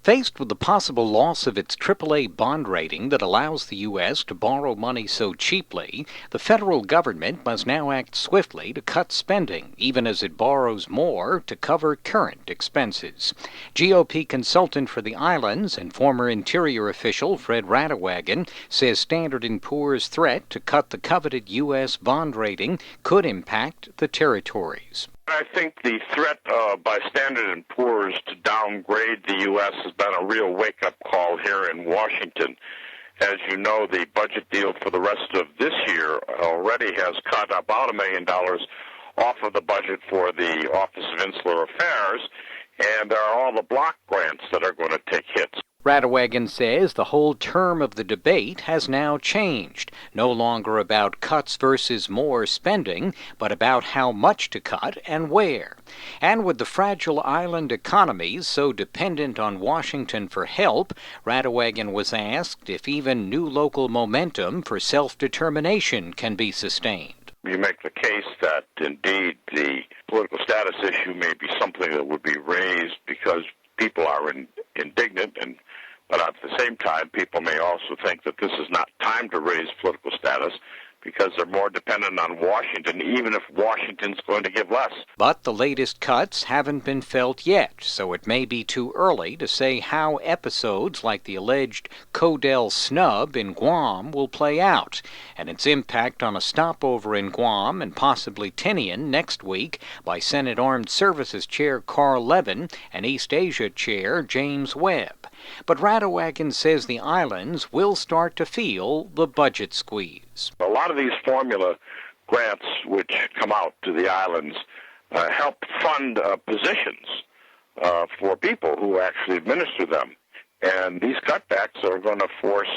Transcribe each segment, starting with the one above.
Faced with the possible loss of its AAA bond rating that allows the U.S. to borrow money so cheaply, the federal government must now act swiftly to cut spending, even as it borrows more to cover current expenses. GOP consultant for the islands and former Interior official Fred Radewagen says Standard & Poor's threat to cut the coveted U.S. bond rating could impact the territories. I think the threat by Standard & Poor's to downgrade the U.S. has been a real wake-up call here in Washington. As you know, the budget deal for the rest of this year already has cut about $1 million off of the budget for the Office of Insular Affairs, and there are all the block grants that are going to take hits. Radewagen says the whole term of the debate has now changed, no longer about cuts versus more spending, but about how much to cut and where. And with the fragile island economies so dependent on Washington for help, Radewagen was asked if even new local momentum for self-determination can be sustained. You make the case that, indeed, the political status issue may be something that would be raised because people are indignant, but at the same time, people may also think that this is not time to raise political status because they're more dependent on Washington, even if Washington's going to give less. But the latest cuts haven't been felt yet, so it may be too early to say how episodes like the alleged Codell snub in Guam will play out, and its impact on a stopover in Guam and possibly Tinian next week by Senate Armed Services Chair Carl Levin and East Asia Chair James Webb. But Radewagen says the islands will start to feel the budget squeeze. A lot of these formula grants which come out to the islands help fund positions for people who actually administer them. And these cutbacks are going to force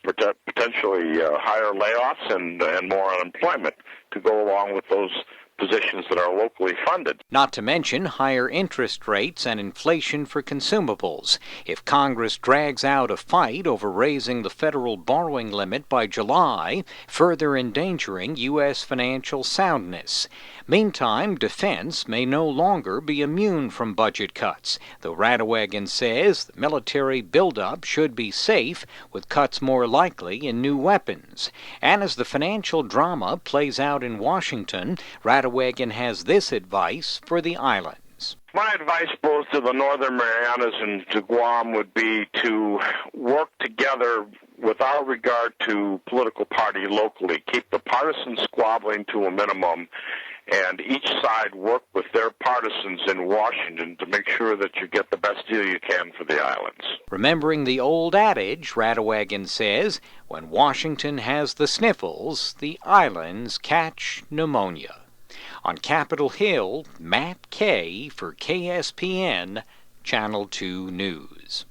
potentially higher layoffs and more unemployment to go along with those positions that are locally funded. Not to mention higher interest rates and inflation for consumables. If Congress drags out a fight over raising the federal borrowing limit by July, further endangering U.S. financial soundness. Meantime, defense may no longer be immune from budget cuts, though Radewagen says the military buildup should be safe, with cuts more likely in new weapons. And as the financial drama plays out in Washington, Radewagen has this advice for the islands. My advice both to the Northern Marianas and to Guam would be to work together without regard to political party locally. Keep the partisan squabbling to a minimum, and each side work with their partisans in Washington to make sure that you get the best deal you can for the islands. Remembering the old adage, Radewagen says, when Washington has the sniffles, the islands catch pneumonia. On Capitol Hill, Matt Kay for KSPN, Channel 2 News.